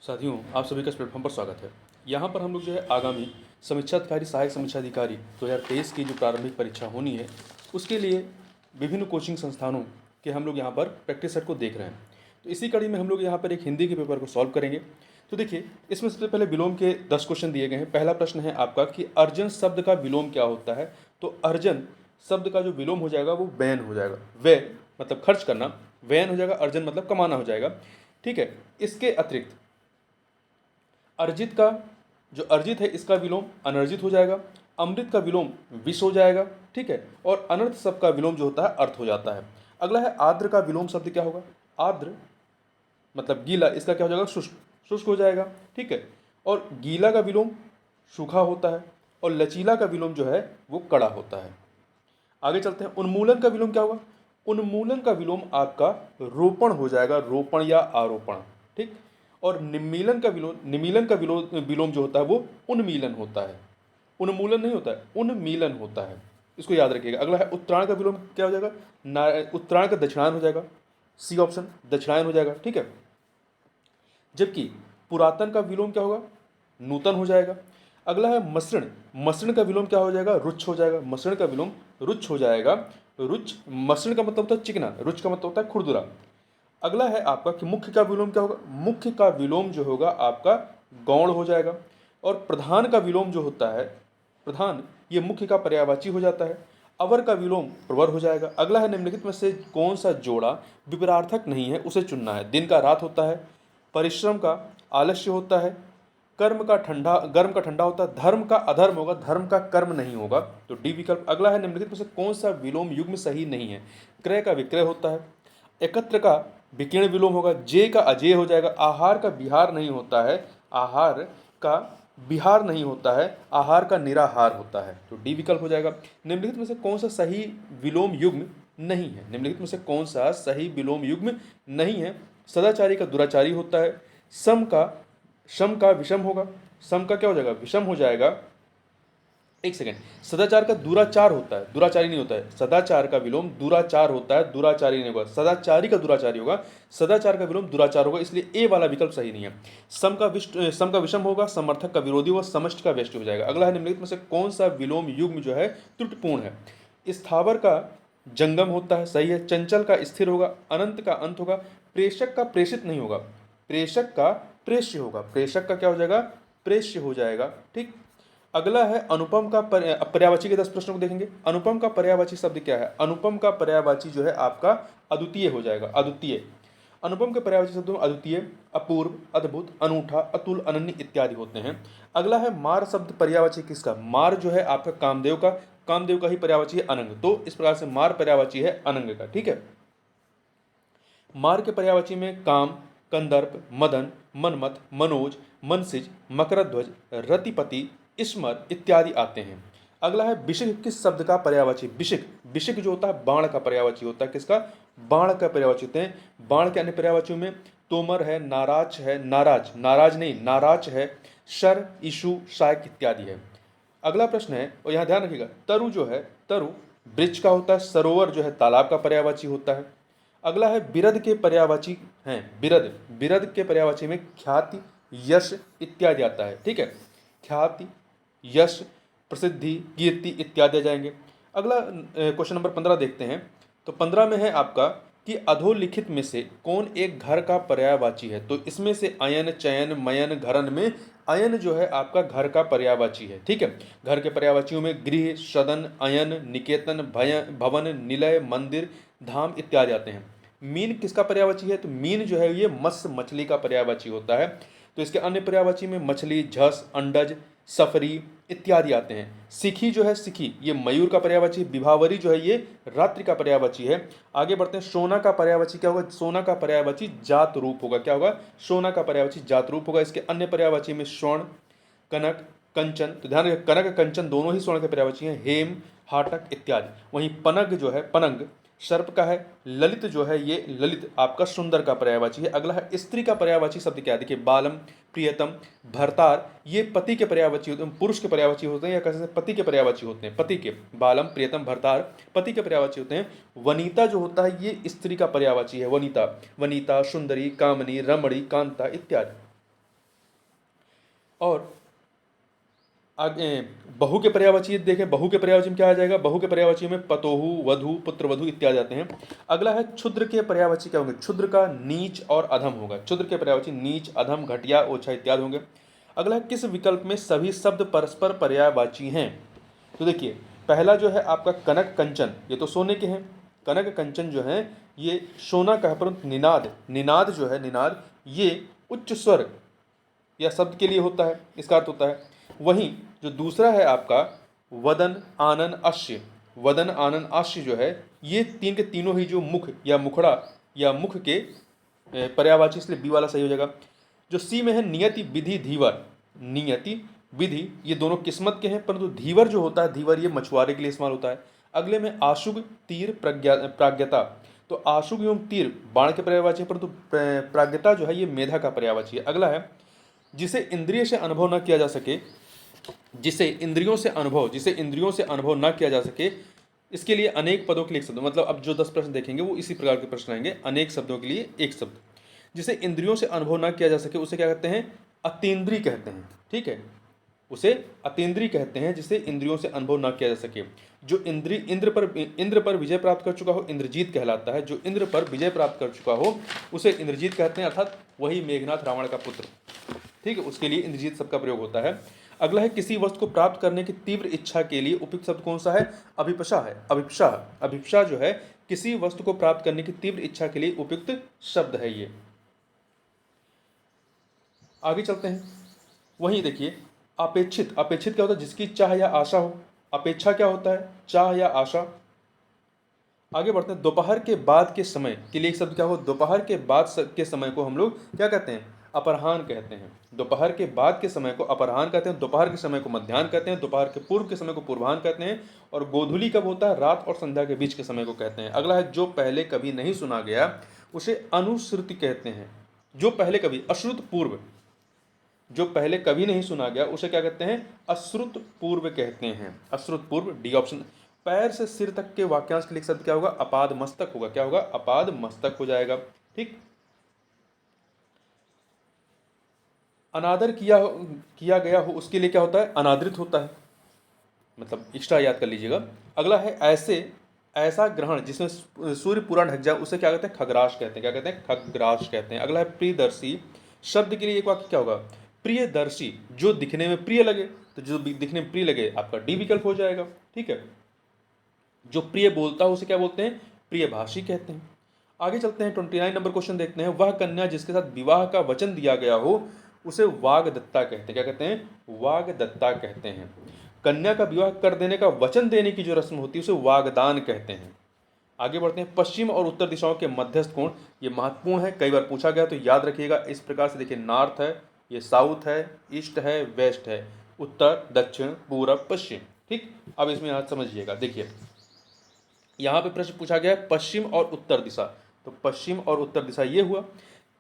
साथियों, आप सभी का इस प्लेटफॉर्म पर स्वागत है। यहाँ पर हम लोग जो है आगामी समीक्षाधिकारी सहायक समीक्षाधिकारी 2023 की जो प्रारंभिक परीक्षा होनी है, उसके लिए विभिन्न कोचिंग संस्थानों के हम लोग यहाँ पर प्रैक्टिस सेट को देख रहे हैं। तो इसी कड़ी में हम लोग यहाँ पर एक हिंदी के पेपर को सॉल्व करेंगे। तो देखिए, इसमें सबसे पहले विलोम के 10 क्वेश्चन दिए गए हैं। पहला प्रश्न है आपका कि अर्जन शब्द का विलोम क्या होता है। तो अर्जन शब्द का जो विलोम हो जाएगा वो व्ययन हो जाएगा। व्यय मतलब खर्च करना, व्ययन हो जाएगा, अर्जन मतलब कमाना हो जाएगा। ठीक है। इसके अतिरिक्त अर्जित का जो अर्जित है इसका विलोम अनर्जित हो जाएगा। अमृत का विलोम विष हो जाएगा। ठीक है। और अनर्थ शब्द का विलोम जो होता है अर्थ हो जाता है। अगला है आर्द्र का विलोम शब्द क्या होगा। आर्द्र मतलब गीला, इसका क्या हो जाएगा, शुष्क, शुष्क हो जाएगा। ठीक है। और गीला का विलोम सूखा होता है और लचीला का विलोम जो है वो कड़ा होता है। आगे चलते हैं। उन्मूलन का विलोम क्या होगा। उन्मूलन का विलोम आपका रोपण हो जाएगा, रोपण या आरोपण। ठीक। और निमीलन का विलोम जो होता है वो उन्मीलन होता है। उन्मूलन नहीं होता है, उन्मीलन होता है, इसको याद रखिएगा। अगला है उत्तरायण का विलोम क्या हो जाएगा। उत्तरायण का दक्षिणायन हो जाएगा। सी ऑप्शन दक्षिणायन हो जाएगा। ठीक है। जबकि पुरातन का विलोम क्या होगा, नूतन हो जाएगा। अगला है मसृण। मसृण का विलोम क्या हो जाएगा, रुच्छ हो जाएगा। मसृण का विलोम रुच्छ हो जाएगा। रुच्छ, मसृण का मतलब होता है चिकना, रुच्छ का मतलब होता है खुरदुरा। अगला है आपका कि मुख्य का विलोम क्या होगा। मुख्य का विलोम जो होगा आपका गौण हो जाएगा। और प्रधान का विलोम जो होता है, प्रधान, ये मुख्य का पर्यायवाची हो जाता है। अवर का विलोम प्रवर हो जाएगा। अगला है निम्नलिखित में से कौन सा जोड़ा विपरार्थक नहीं है, उसे चुनना है। दिन का रात होता है, परिश्रम का आलस्य होता है, गर्म का ठंडा होता है, धर्म का अधर्म होगा, धर्म का कर्म नहीं होगा। तो डी विकल्प। अगला है निम्नलिखित में से कौन सा विलोम युग्म सही नहीं है। क्रय का विक्रय होता है, एकत्र का विकीर्ण विलोम होगा, जे का अजेय हो जाएगा, आहार का विहार नहीं होता है, आहार का विहार नहीं होता है, आहार का निराहार होता है। तो डी विकल्प हो जाएगा। निम्नलिखित में से कौन सा सही विलोम युग्म नहीं है। निम्नलिखित में से कौन सा सही विलोम युग्म नहीं है। सदाचारी का दुराचारी होता है, सम का विषम होगा, सम का क्या हो जाएगा, विषम हो जाएगा। एक सेकेंड, सदाचार का दुराचार होता है, दुराचारी नहीं होता है। सदाचार का विलोम दुराचार होता है, दुराचारी नहीं होगा। सदाचारी का दुराचारी होगा, सदाचार का विलोम दुराचार होगा, इसलिए ए वाला विकल्प सही नहीं है। सम का विषम होगा, समर्थक का विरोधी होगा, समष्टि का व्यष्टि हो जाएगा। अगला है निम्नलिखित में से कौन सा विलोम युग्म जो है त्रुटिपूर्ण है। स्थावर का जंगम होता है, सही है। चंचल का स्थिर होगा, अनंत का अंत होगा, प्रेषक का प्रेषित नहीं होगा, प्रेषक का प्रेष्य होगा, प्रेषक का क्या हो जाएगा, प्रेष्य हो जाएगा। ठीक। अगला है अनुपम का पर्यायवाची के 10 प्रश्नों को देखेंगे। अनुपम का पर्यायवाची शब्द क्या है। अनुपम का पर्यायवाची जो है आपका अद्वितीय हो जाएगा, अद्वितीय। अनुपम के पर्यायवाची शब्दों में अद्वितीय, अपूर्व, अद्भुत, अनूठा, अतुल, अनन्य इत्यादि होते हैं। अगला है मार शब्द पर्यायवाची किसका। मार जो है आपका कामदेव का, कामदेव का ही पर्यायवाची है अनंग। तो इस प्रकार से मार पर्यायवाची है अनंग का। ठीक है। मार के पर्यायवाची में काम, कंदर्प, मदन, मनमथ, मनोज, मनसिज, मकरध्वज, रतिपति, स्मर इत्यादि आते हैं। अगला है बिशिक किस शब्द का पर्यायवाची। बिशिक, बिशिक जो होता है बाण का पर्यायवाची होता है। किसका, बाण का पर्यायवाची होते हैं। बाण के अन्य पर्यायवाचियों में तोमर है, नाराज है, नाराज, नाराज नहीं, नाराज है, शर, ईशु, शायक इत्यादि है। अगला प्रश्न है, और यहाँ ध्यान रखिएगा, तरु जो है, तरु वृक्ष का होता है। सरोवर जो है तालाब का पर्यायवाची होता है। अगला है बिरद के पर्यायवाची हैं। बिरद, बिरद के पर्यायवाची में ख्याति, यश इत्यादि आता है। ठीक है। ख्याति, यश, प्रसिद्धि, कीर्ति इत्यादि आ जाएंगे। अगला क्वेश्चन नंबर 15 देखते हैं। तो 15 में है आपका कि अधोलिखित में से कौन एक घर का पर्यायवाची है। तो इसमें से अयन, चयन, मयन, घरन में अयन जो है आपका घर का पर्यायवाची है। ठीक है। घर के पर्यायवाचियों में गृह, सदन, अयन, निकेतन, भवन, निलय, मंदिर, धाम इत्यादि आते हैं। मीन किसका पर्यायवाची है। तो मीन जो है ये मत्स्य, मछली का पर्यायवाची होता है। तो इसके अन्य पर्यायवाची में मछली, झस, अंडज, सफरी इत्यादि आते हैं। सिखी जो है, सिखी ये मयूर का पर्यायवाची। विभावरी जो है ये रात्रि का पर्यायवाची है। आगे बढ़ते हैं। सोना का पर्यायवाची क्या होगा। सोना का पर्यायवाची जात रूप होगा। क्या होगा, सोना का पर्यायवाची जात रूप होगा। इसके अन्य पर्यायवाची में स्वर्ण, कनक, कंचन। तो ध्यान रखिए, कनक, कंचन दोनों ही स्वर्ण के पर्यायवाची हैं। हेम, हाटक इत्यादि। वहीं पनग जो है, पनंग सर्प का है। ललित जो है ये ललित आपका सुंदर का पर्यायवाची है। अगला है स्त्री का पर्यायवाची शब्द क्या है। देखिए, बालम, प्रियतम, भरतार ये पति के पर्यायवाची होते हैं, पुरुष के पर्यायवाची होते हैं, या कह सकते हैं पति के पर्यायवाची होते हैं। पति के, बालम, प्रियतम, भरतार पति के पर्यायवाची होते हैं। वनिता जो होता है ये स्त्री का पर्यायवाची है। वनिता, वनिता, सुंदरी, कामनी, रमणी, कांता इत्यादि। और आगे बहु के पर्यायवाची देखें, बहु के पर्यायवाची में क्या आ जाएगा, बहु के पर्यायवाची में पतोहु, वधु, पुत्र वधु इत्यादि आते हैं। अगला है क्षुद्र के पर्यायवाची क्या होंगे, क्षुद्र का नीच और अधम होगा, क्षुद्र के पर्यायवाची नीच, अधम, घटिया, ओछा इत्यादि होंगे। अगला है किस विकल्प में सभी शब्द परस्पर पर्यायवाची हैं। तो देखिए पहला जो है आपका कनक कंचन, ये तो सोने के हैं, कनक कंचन जो है ये सोना का है, परंतु निनाद, निनाद जो है निनाद ये उच्च स्वर या शब्द के लिए होता है, इसका अर्थ होता है। वहीं जो दूसरा है आपका वदन आनन अश्य, वदन आनन अश्य जो है ये तीन के तीनों ही जो मुख या मुखड़ा या मुख के पर्यायवाची, इसलिए बी वाला सही हो जाएगा। जो सी में है नियति विधि धीवर, नियति विधि ये दोनों किस्मत के हैं, परंतु धीवर जो होता है, धीवर ये मछुआरे के लिए इस्तेमाल होता है। अगले में आशुग तीर प्राज्ञता, तो आशुग एवं तीर बाण के पर्यायवाची है, परंतु प्राज्ञता जो है ये मेधा का पर्यायवाची है। अगला है जिसे इंद्रिय से अनुभव न किया जा सके, जिसे इंद्रियों से अनुभव न किया जा सके, इसके लिए अनेक पदों के लिए एक शब्द, मतलब अब जो 10 प्रश्न देखेंगे वो इसी प्रकार के प्रश्न आएंगे, अनेक शब्दों के लिए एक शब्द। जिसे इंद्रियों से अनुभव न किया जा सके उसे क्या कहते हैं, अतीन्द्रिय कहते हैं, ठीक है, उसे अतीन्द्रिय कहते हैं, जिसे इंद्रियों से अनुभव न किया जा सके। जो इंद्र पर विजय प्राप्त कर चुका हो इंद्रजीत कहलाता है, जो इंद्र पर विजय प्राप्त कर चुका हो उसे इंद्रजीत कहते हैं, अर्थात वही मेघनाथ रावण का पुत्र, ठीक है, उसके लिए इंद्रजीत शब्द का प्रयोग होता है। अगला है किसी वस्तु को प्राप्त करने की तीव्र इच्छा के लिए उपयुक्त शब्द कौन सा है, अभिप्सा है, अभिप्सा, अभिप्सा जो है किसी वस्तु को प्राप्त करने की तीव्र इच्छा के लिए उपयुक्त शब्द है ये। आगे चलते हैं, वहीं देखिए अपेक्षित, अपेक्षित क्या होता है, जिसकी चाह या आशा हो, अपेक्षा क्या होता है, चाह या आशा। आगे बढ़ते हैं, दोपहर के बाद के समय के लिए एक शब्द क्या हो, दोपहर के बाद के समय को हम लोग क्या कहते हैं, अपराह्न कहते हैं, दोपहर के बाद के समय को अपराह्न कहते हैं, दोपहर के समय को मध्याह्न कहते हैं, दोपहर के पूर्व के समय को पूर्वाह्न कहते हैं, और गोधूली कब होता है, रात और संध्या के बीच के समय को कहते हैं। अगला है जो पहले कभी नहीं सुना गया उसे अनुश्रुति कहते हैं, जो पहले कभी, अश्रुत पूर्व, जो पहले कभी नहीं सुना गया उसे क्या कहते हैं, अश्रुत पूर्व कहते हैं, अश्रुत पूर्व, डी ऑप्शन। पैर से सिर तक के वाक्यांश के लिए शब्द क्या होगा, अपाद मस्तक होगा, क्या होगा, अपाद मस्तक हो जाएगा, ठीक। अनादर किया गया हो उसके लिए क्या होता है, अनादृत होता है, मतलब एक्स्ट्रा याद कर लीजिएगा। अगला है ऐसा ग्रहण जिसमें सूर्य पूरा ढक जाए उसे क्या कहते हैं, खग्रास कहते हैं, क्या कहते हैं, खग्रास कहते हैं। अगला है प्रियदर्शी शब्द के लिए एक वाक्य क्या होगा, प्रियदर्शी, जो दिखने में प्रिय लगे, तो जो दिखने में प्रिय लगे आपका डी विकल्प हो जाएगा, ठीक है। जो प्रिय बोलता हो उसे क्या बोलते हैं, प्रियभाषी कहते हैं। आगे चलते हैं, 29 नंबर क्वेश्चन देखते हैं, वह कन्या जिसके साथ विवाह का वचन दिया गया हो उसे वागदत्ता कहते हैं, क्या कहते हैं, वागदत्ता कहते हैं। कन्या का विवाह कर देने का वचन देने की जो रस्म होती है उसे वागदान कहते हैं। आगे बढ़ते हैं, पश्चिम और उत्तर दिशाओं के मध्यस्थ कोण, ये महत्वपूर्ण है, कई बार पूछा गया तो याद रखिएगा इस प्रकार से। देखिए नॉर्थ है, ये साउथ है, ईस्ट है, वेस्ट है, उत्तर, दक्षिण, पूरब, पश्चिम, ठीक। अब इसमें यहाँ समझिएगा, देखिए यहाँ पे प्रश्न पूछा गया है पश्चिम और उत्तर दिशा, तो पश्चिम और उत्तर दिशा ये हुआ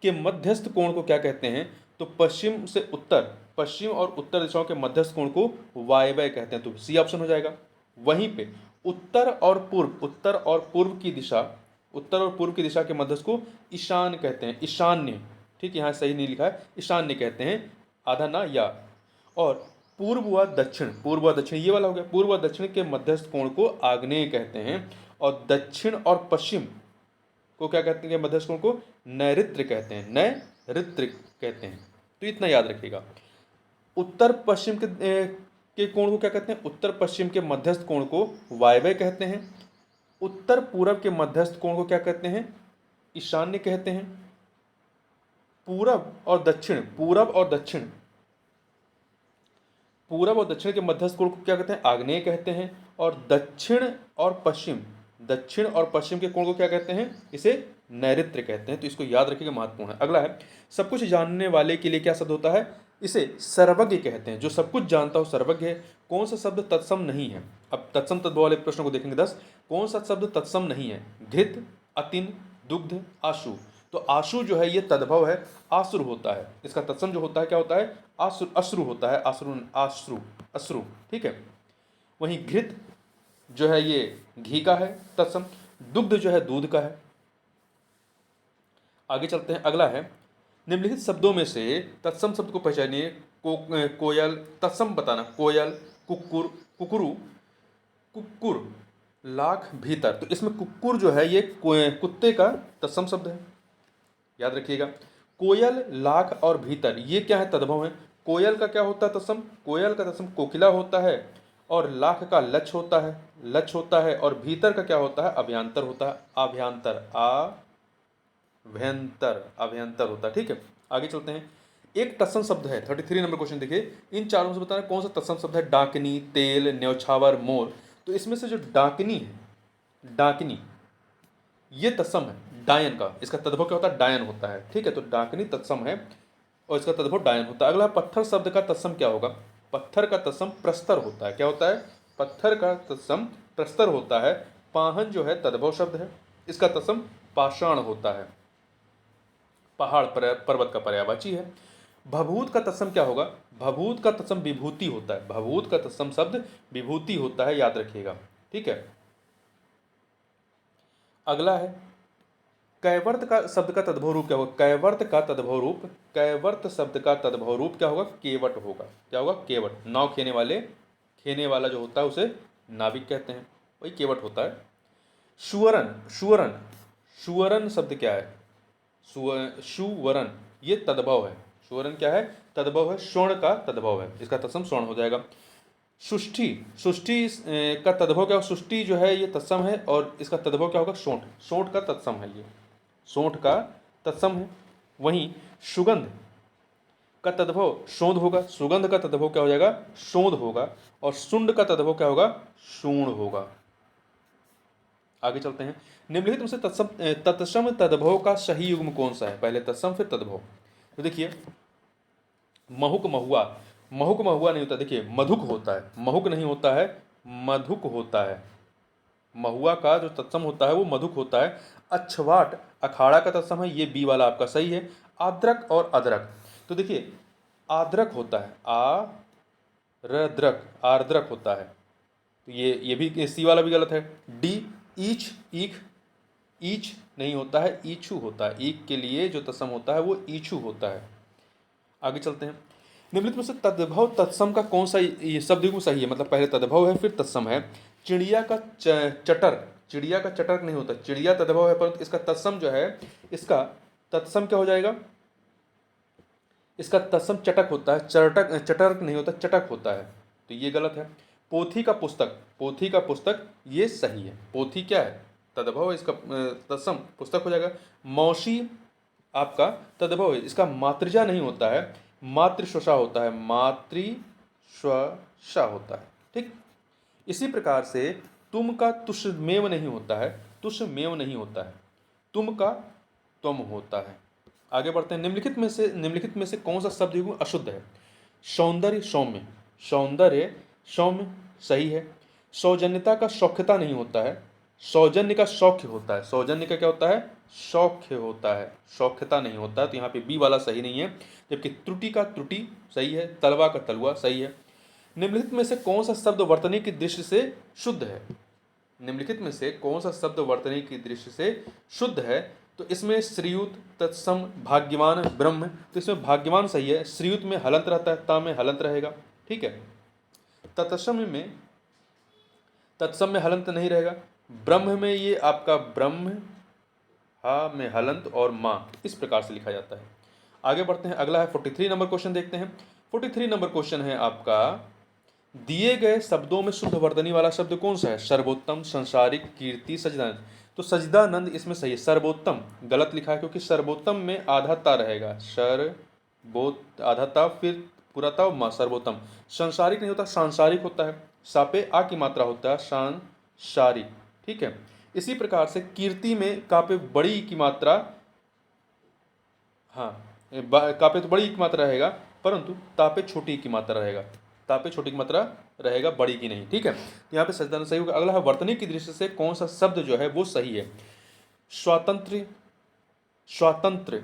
कि मध्यस्थ कोण को क्या कहते हैं, तो पश्चिम से उत्तर, पश्चिम और उत्तर दिशाओं के मध्यस्थ कोण को वायव्य कहते हैं, तो सी ऑप्शन हो जाएगा। वहीं पे उत्तर और पूर्व, उत्तर और पूर्व की दिशा, उत्तर और पूर्व की दिशा के मध्यस्थ को ईशान कहते हैं, ईशान्य, ठीक, यहाँ सही नहीं लिखा है, ईशान्य कहते हैं, आधा ना या। और पूर्व व दक्षिण, पूर्व व दक्षिण ये वाला हो गया, पूर्व व दक्षिण के मध्यस्थ कोण को आग्नेय कहते हैं, और दक्षिण और पश्चिम को क्या कहते हैं, मध्यस्थ कोण को नैऋत्य कहते हैं, नैऋत्य कहते हैं, तो इतना याद रखिएगा। उत्तर पश्चिम के कोण को क्या कहते हैं, उत्तर पश्चिम के मध्यस्थ कोण को वायव्य कहते हैं। उत्तर पूरब के मध्यस्थ कोण को क्या कहते हैं, ईशान्य कहते हैं। पूरब और दक्षिण, पूरब और दक्षिण, पूरब और दक्षिण के मध्यस्थ कोण को क्या कहते हैं, आग्नेय कहते हैं। और दक्षिण और पश्चिम, दक्षिण और पश्चिम के कोण को क्या कहते हैं, इसे नैऋत्य कहते हैं, तो इसको याद रखिएगा, महत्वपूर्ण है। अगला है सब कुछ जानने वाले के लिए क्या शब्द होता है, इसे सर्वज्ञ कहते हैं, जो सब कुछ जानता हो सर्वज्ञ है। कौन सा शब्द तत्सम नहीं है, अब तत्सम तद्भव वाले प्रश्नों को देखेंगे 10, कौन सा शब्द तत्सम नहीं है, घृत, अतिन, दुग्ध, आशु, तो आशु जो है ये तद्भव है, आश्रु होता है, इसका तत्सम जो होता है क्या होता है, अश्रु होता है, अश्रु, ठीक है। वहीं घृत जो है ये घी का है तत्सम, दुग्ध जो है दूध का है। आगे चलते हैं, अगला है निम्नलिखित शब्दों में से तत्सम शब्द को पहचानिए, कोयल, तत्सम बताना, कोयल, कुक्कुर, कुकरू, कुक्कुर, लाख, भीतर। तो इसमें कुक्कुर जो है ये कुत्ते का तत्सम शब्द है, याद रखिएगा। कोयल, लाख और भीतर ये क्या है, तद्भव है। कोयल का क्या होता है तत्सम, कोयल का तत्सम कोकिला होता है, और लाख का लक्ष होता है, लक्ष होता है, और भीतर का क्या होता है, अभ्यंतर होता है, अभ्यंतर, अभ्यंतर, अभ्यंतर होता है। ठीक है, आगे चलते हैं। एक तत्सम शब्द है, 33 नंबर क्वेश्चन देखिए, इन चारों से बताना कौन सा तत्सम शब्द है। डाकिनी, तेल, न्यौछावर, मोर। तो इसमें से जो डाकिनी है, डाकिनी ये तत्सम है डायन का, इसका तद्भव क्या होता है, डायन होता है। ठीक है, तो डाकिनी तत्सम है और इसका तद्भव डायन होता है। अगला पत्थर शब्द का तत्सम क्या होगा, पत्थर का तत्सम प्रस्तर होता है। क्या होता है, पत्थर का तत्सम प्रस्तर होता है। पाहन जो है तद्भव शब्द है, इसका तत्सम पाषाण होता है, पहाड़ पर्वत का पर्यायवाची है। भभूत का तत्सम क्या होगा, भभूत का तत्सम विभूति होता है, भभूत का तत्सम शब्द विभूति होता है, याद रखिएगा। ठीक है, अगला है कैवर्त का शब्द का तद्भव रूप क्या होगा, कैवर्त का तद्भव रूप, कैवर्त शब्द का तद्भव रूप क्या होगा, केवट होगा। क्या होगा, केवट। नाव खेने वाले, खेने वाला जो होता है उसे नाविक कहते हैं, वही केवट होता है। सुवरन, सुवरन, सुवरन शब्द क्या है, सुवरन ये तद्भव है, सुवरन क्या है, तद्भव है, स्वर्ण का तद्भव है, इसका तत्सम स्वर्ण हो जाएगा। सुष्टि, सुष्टि का तद्भव क्या होगा, सुष्टि जो है ये तत्सम है और इसका तद्भव क्या होगा, सोंठ, सोंठ का तत्सम है, ये सोंठ का तत्सम है। वहीं सुगंध का तद्भव शोध होगा, सुगंध का तद्भव क्या हो जाएगा, शोध होगा, और सुंड का तद्भव क्या होगा, शूण होगा। आगे चलते हैं। निम्नलिखित में से तत्सम तद्भव का सही युग्म कौन सा है, पहले तत्सम फिर तद्भव। तो देखिए महुक, महुआ, महुक महुआ नहीं होता, देखिए मधुक होता है, महुक नहीं होता है, मधुक होता है। महुआ का जो तत्सम होता है वो मधुक होता है। अछवाट अखाड़ा का तत्सम है, ये बी वाला आपका सही है। आद्रक और अदरक, तो देखिए आद्रक होता है, आर्द्रक, आर्द्रक होता है, तो ये भी सी वाला भी गलत है। डी ईच, ईख, ईच नहीं होता है, ईछू होता है, ईख के लिए जो तत्सम होता है वो ईछू होता है। आगे चलते हैं। निम्नलिखित में से तद्भव तत्सम का कौन सा ये शब्द युग्म सही है, मतलब पहले तद्भव है फिर तत्सम है। चिड़िया का चटर, चिड़िया का चटर्क नहीं होता, चिड़िया तद्भव है परंतु इसका तत्सम जो है, इसका तत्सम क्या हो जाएगा, इसका तत्सम चटक होता है, चटक, चटर्क नहीं होता, चटक होता है, तो ये गलत है। पोथी का पुस्तक, पोथी का पुस्तक ये सही है, पोथी क्या है, तद्भव है, इसका तत्सम पुस्तक हो जाएगा। मौसी आपका तद्भव है, इसका मातृजा नहीं होता है, मातृश्वसा होता है, मातृश्वसा होता है। ठीक, इसी प्रकार से तुम का तुष्मेव नहीं होता है, तुष्मेव नहीं होता है, तुम का तुम होता है। आगे बढ़ते हैं। निम्नलिखित में से कौन सा शब्द युग्म अशुद्ध है। सौंदर्य सौम्य, सौंदर्य सौम्य सही है। सौजन्यता का सौख्यता नहीं होता है, सौजन्य का सौख्य होता है, सौजन्य का क्या होता है, सौख्य होता है, सौख्यता नहीं होता है, तो यहाँ पे बी वाला सही नहीं है। जबकि त्रुटि का त्रुटि सही है, तलवा का तलवा सही है। निम्नलिखित में से कौन सा शब्द वर्तनी की दृष्टि से शुद्ध है, निम्नलिखित में से कौन सा शब्द वर्तनी की दृष्टि से शुद्ध है, तो इसमें श्रीयुत, तत्सम, भाग्यवान, ब्रह्म, तो इसमें भाग्यवान सही है, श्रीयुत में हलंत रहता है, ता में हलंत रहेगा। ठीक है, तत्सम में, तत्सम में हलंत नहीं रहेगा, ब्रह्म में ये आपका ब्रह्म, हा में हलंत और माँ, इस प्रकार से लिखा जाता है। आगे बढ़ते हैं। अगला है 43 नंबर क्वेश्चन देखते हैं। 43 नंबर क्वेश्चन है आपका, दिए गए शब्दों में शुद्ध वर्तनी वाला शब्द कौन सा है। सर्वोत्तम, संसारिक, कीर्ति, सजदानंद। तो सजदानंद इसमें सही है, सर्वोत्तम गलत लिखा है क्योंकि सर्वोत्तम में आधा ता रहेगा, आधा ता फिर पूरा ता माँ, सर्वोत्तम। संसारिक नहीं होता, सांसारिक होता है, सापे आ की मात्रा होता है, सांसारिक। ठीक है, इसी प्रकार से कीर्ति में कापे बड़ी की मात्रा, हाँ कापे तो बड़ी की मात्रा रहेगा परंतु तापे छोटी की मात्रा रहेगा, तापे छोटी की मात्रा रहेगा, बड़ी की नहीं। ठीक है, यहाँ पे सजदान सही होगा। अगला है वर्तनी की दृष्टि से कौन सा शब्द जो है वो सही है। स्वातंत्र, स्वातंत्र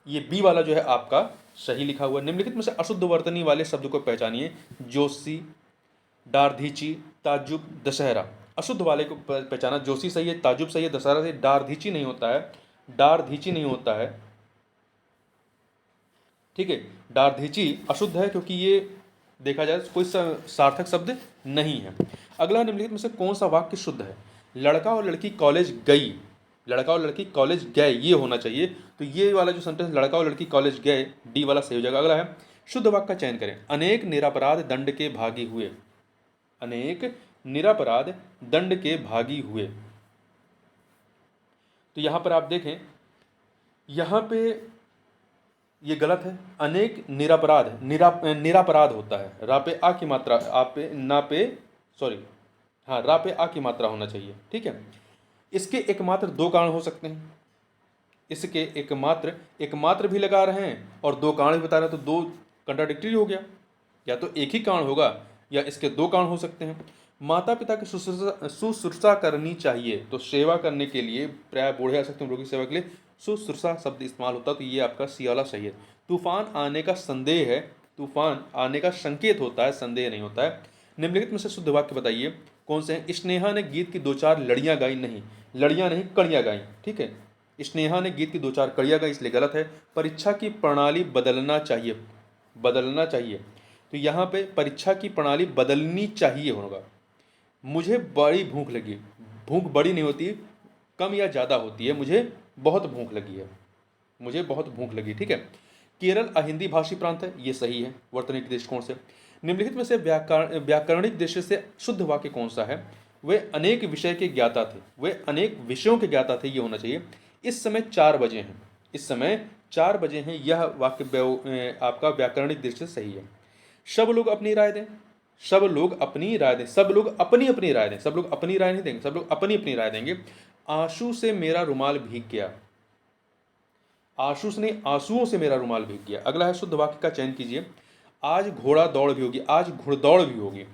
ये बी वाला जो है आपका सही लिखा हुआ है। निम्नलिखित में से अशुद्ध वर्तनी वाले शब्द को पहचानिए। जोशी, डारधीची, ताजुब, दशहरा। अशुद्ध वाले को पहचाना, जोशी सही है, ताजुब सही है, दशहरा सही, डारधीची नहीं होता है, डारधीची नहीं होता है, ठीक है। डारधीची अशुद्ध है क्योंकि ये देखा जाए तो कोई सार्थक शब्द नहीं है। अगला निम्नलिखित में से कौन सा वाक्य शुद्ध है? लड़का और लड़की कॉलेज गई, लड़का और लड़की कॉलेज गए ये होना चाहिए। तो ये वाला जो सेंटेंस लड़का और लड़की कॉलेज गए, डी वाला सही हो जाएगा। अगला है शुद्ध वाक्य का चयन करें। अनेक निरपराध दंड के भागी हुए, अनेक निरपराध दंड के भागी हुए। तो यहां पर आप देखें, यहां पे ये गलत है। अनेक निरपराध, निरापराध होता है, रा पे आ की मात्रा, आप पे ना पे, सॉरी, हाँ रा पे आ की मात्रा होना चाहिए। ठीक है। इसके एकमात्र दो कारण हो सकते हैं, इसके एकमात्र भी लगा रहे हैं और दो कारण भी बता रहे हैं, तो दो कंट्राडिक्टरी हो गया। या तो एक ही कारण होगा या इसके दो कारण हो सकते हैं। माता पिता की शुश्रूषा करनी चाहिए, तो सेवा करने के लिए प्राय बूढ़े आ सकते हैं, रोगी सेवा के लिए शुश्रूषा शब्द इस्तेमाल होता है, तो ये आपका सी वाला सही है। तूफान आने का संदेह है, तूफान आने का संकेत होता है, संदेह नहीं होता है। निम्नलिखित में से शुद्ध वाक्य बताइए कौन से हैं? स्नेहा ने गीत की दो चार लड़ियां गाई, नहीं, लड़ियां नहीं कड़ियां गाई। ठीक है। स्नेहा ने गीत की दो चार कड़ियां गाई, इसलिए गलत है। परीक्षा की प्रणाली बदलना चाहिए, बदलना चाहिए, तो यहाँ पे परीक्षा की प्रणाली बदलनी चाहिए होगा। मुझे बड़ी भूख लगी, भूख बड़ी नहीं होती, कम या ज़्यादा होती है। मुझे बहुत भूख लगी है, मुझे बहुत भूख लगी। ठीक है। केरल अहिंदी भाषी प्रांत है, ये सही है वर्तनीय दृष्टिकोण से। निम्नलिखित में से व्याकरणिक दृष्टि से शुद्ध वाक्य कौन सा है? वे अनेक विषय के ज्ञाता थे, वे अनेक विषयों के ज्ञाता थे, ये होना चाहिए। इस समय 4 बजे हैं, इस समय 4 बजे हैं, यह वाक्य आपका व्याकरणिक दृष्टि से सही है। सब लोग अपनी राय दें, सब लोग अपनी राय दें, सब लोग अपनी अपनी राय दें, सब लोग अपनी राय नहीं देंगे, सब लोग अपनी अपनी राय देंगे। आंसू से मेरा रुमाल भीग गया, आंसू से नहीं, आंसुओं से मेरा रुमाल भीग गया। अगला है शुद्ध वाक्य का चयन कीजिए। आज घोड़ा दौड़ भी होगी, आज घुड़दौड़ भी होगी।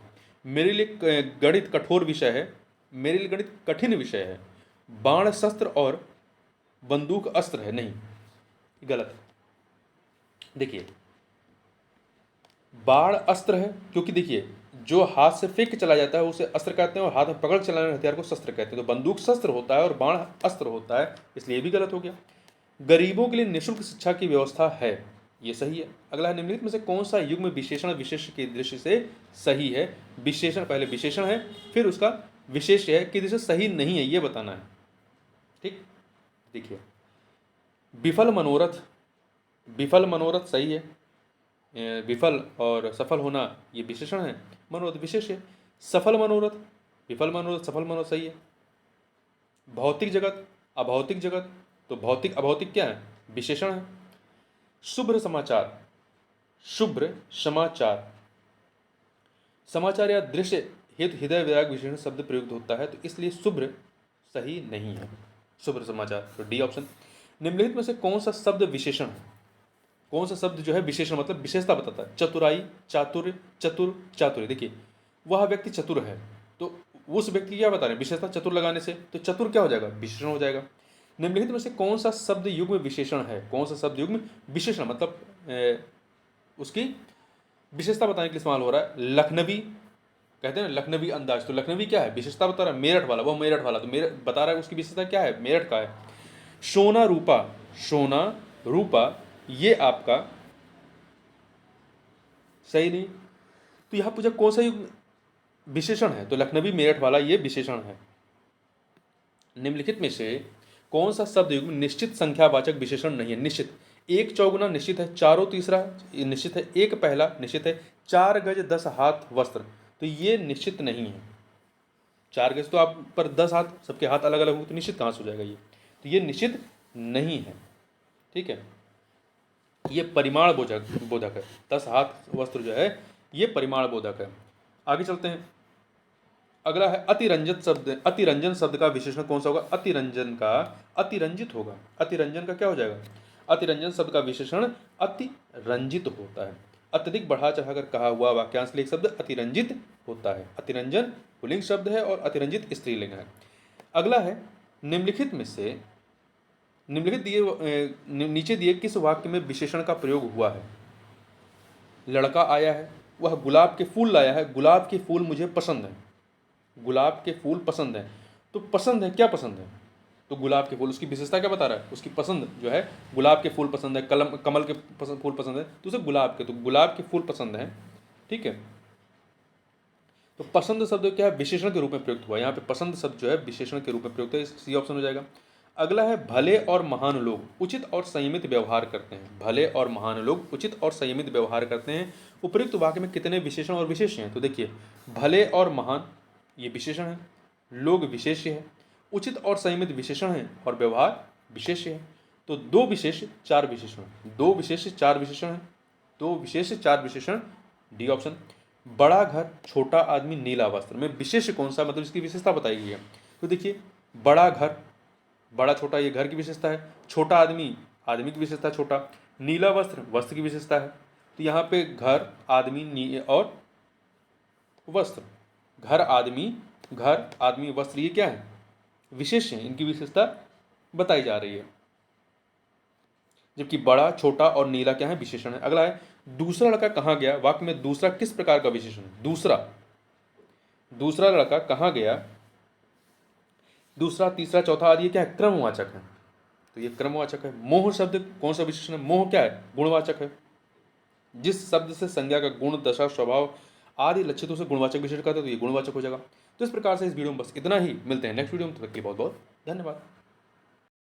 मेरे लिए गणित कठोर विषय है, मेरे लिए गणित कठिन विषय है। बाण शस्त्र और बंदूक अस्त्र है, नहीं, गलत। देखिए, बाण अस्त्र है क्योंकि देखिए जो हाथ से फेंक के चला जाता है उसे अस्त्र कहते हैं, और हाथ में पकड़ चलाने वाले हथियार को शस्त्र कहते हैं। तो बंदूक शस्त्र होता है और बाण अस्त्र होता है, इसलिए भी गलत हो गया। गरीबों के लिए निःशुल्क शिक्षा की व्यवस्था है, ये सही है। अगला है निम्नलिखित में से कौन सा युग्म विशेषण विशेष की दृष्टि से सही है? विशेषण, पहले विशेषण है फिर उसका विशेष है कि दृष्टि से सही नहीं है, ये बताना है। ठीक, देखिए, विफल मनोरथ, विफल मनोरथ सही है। विफल और सफल होना ये विशेषण है, मनोरथ विशेष है। सफल मनोरथ, विफल मनोरथ, सफल मनोरथ सही है। भौतिक जगत, अभौतिक जगत, तो भौतिक अभौतिक क्या है? विशेषण है। शुभ्र समाचार, शुभ्र समाचार, समाचार या दृश्य हित हृदय विराग विशेषण शब्द प्रयुक्त होता है, तो इसलिए शुभ्र सही नहीं है, शुभ्र समाचार, तो डी ऑप्शन। निम्नलिखित में से कौन सा शब्द विशेषण है? कौन सा शब्द जो है विशेषण मतलब विशेषता बताता है? चतुराई, चातुर्य, चतुर, चातुर्य। देखिए, वह व्यक्ति चतुर है, तो उस व्यक्ति की क्या बता रहे हैं? विशेषता चतुर लगाने से, तो चतुर क्या हो जाएगा? विशेषण हो जाएगा। निम्नलिखित में से कौन सा शब्द युग्म विशेषण है? कौन सा शब्द युग्म विशेषण मतलब उसकी विशेषता बताने के लिए इस्तेमाल हो रहा है? लखनवी कहते हैं ना, लखनवी अंदाज, तो लखनवी क्या है? विशेषता बता रहा है। मेरठ वाला, वो मेरठ वाला, तो मेरठ बता रहा है उसकी विशेषता क्या है? मेरठ का है। सोना रूपा, सोना रूपा ये आपका सही नहीं। तो यहां पूछा कौन सा युग्म विशेषण है, तो लखनवी मेरठ वाला ये विशेषण है। निम्नलिखित में से कौन सा शब्द युग्म निश्चित संख्यावाचक विशेषण नहीं है? निश्चित, एक चौगुना निश्चित है, चारों तीसरा निश्चित है, एक पहला निश्चित है, 4 गज 10 हाथ वस्त्र, तो ये निश्चित नहीं है। 4 गज तो आप पर 10 हाथ, सबके हाथ अलग अलग होंगे, तो निश्चित कहाँ से हो जाएगा ये? तो ये निश्चित नहीं है। ठीक है, ये परिमाण बोधक है। 10 हाथ वस्त्र जो है ये परिमाण बोधक है। आगे चलते हैं। अगला है अतिरंजित शब्द, अतिरंजन शब्द का विशेषण कौन सा होगा? अतिरंजन का अतिरंजित होगा। अतिरंजन का क्या हो जाएगा? अतिरंजन शब्द का विशेषण अतिरंजित होता है। अत्यधिक बढ़ा चढ़ाकर कहा हुआ वाक्यांश लेख शब्द अतिरंजित होता है। अतिरंजन पुल्लिंग शब्द है और अतिरंजित स्त्रीलिंग है। अगला है निम्नलिखित में से निम्नलिखित दिए नीचे दिए किस वाक्य में विशेषण का प्रयोग हुआ है? लड़का आया है, वह गुलाब के फूल लाया है, गुलाब के फूल मुझे पसंद है, गुलाब के फूल पसंद है, तो पसंद है क्या पसंद है? तो गुलाब के फूल, उसकी विशेषता क्या बता रहा है, उसकी पसंद जो है गुलाब के फूल पसंद है, कमल के फूल पसंद है, तो उसे गुलाब के फूल पसंद है। ठीक है, तो पसंद शब्द क्या है, विशेषण के रूप में प्रयुक्त हुआ। यहाँ पे पसंद शब्द जो है विशेषण के रूप में प्रयुक्त है, सी ऑप्शन हो जाएगा। अगला है भले और महान लोग उचित और संयमित व्यवहार करते हैं। भले और महान लोग उचित और संयमित व्यवहार करते हैं। उपयुक्त वाक्य में कितने विशेषण और विशेष्य हैं, तो देखिए भले और महान ये विशेषण है, लोग विशेष्य है, उचित और संयमित विशेषण है और व्यवहार विशेष्य है। तो दो विशेष चार विशेषण, दो विशेष चार विशेषण है, दो विशेष चार विशेषण, डी ऑप्शन। बड़ा घर, छोटा आदमी, नीला वस्त्र में विशेष कौन सा, मतलब इसकी विशेषता बताई गई है। तो देखिए बड़ा घर, बड़ा छोटा ये घर की विशेषता है, छोटा आदमी आदमी की विशेषता छोटा, नीला वस्त्र वस्त्र की विशेषता है। तो यहाँ पे घर आदमी और वस्त्र, घर आदमी वस्त्र ये क्या है, विशेष है, इनकी विशेषता बताई जा रही है, जबकि बड़ा छोटा और नीला क्या है, विशेषण है। अगला है दूसरा लड़का कहाँ गया, वाक्य में दूसरा किस प्रकार का विशेषण है, दूसरा लड़का कहाँ गया, दूसरा तीसरा चौथा आदि ये क्या है, क्रमवाचक है, तो ये क्रमवाचक है। मोह शब्द कौन सा विशेषण है, मोह क्या है, गुणवाचक है। जिस शब्द से संज्ञा का गुण दशा स्वभाव आदि लक्षितों से गुणवाचक विशेषण कहते हैं तो ये गुणवाचक हो जाएगा। तो इस प्रकार से इस वीडियो में बस इतना ही, मिलते हैं नेक्स्ट वीडियो में, तब तक के लिए बहुत बहुत धन्यवाद।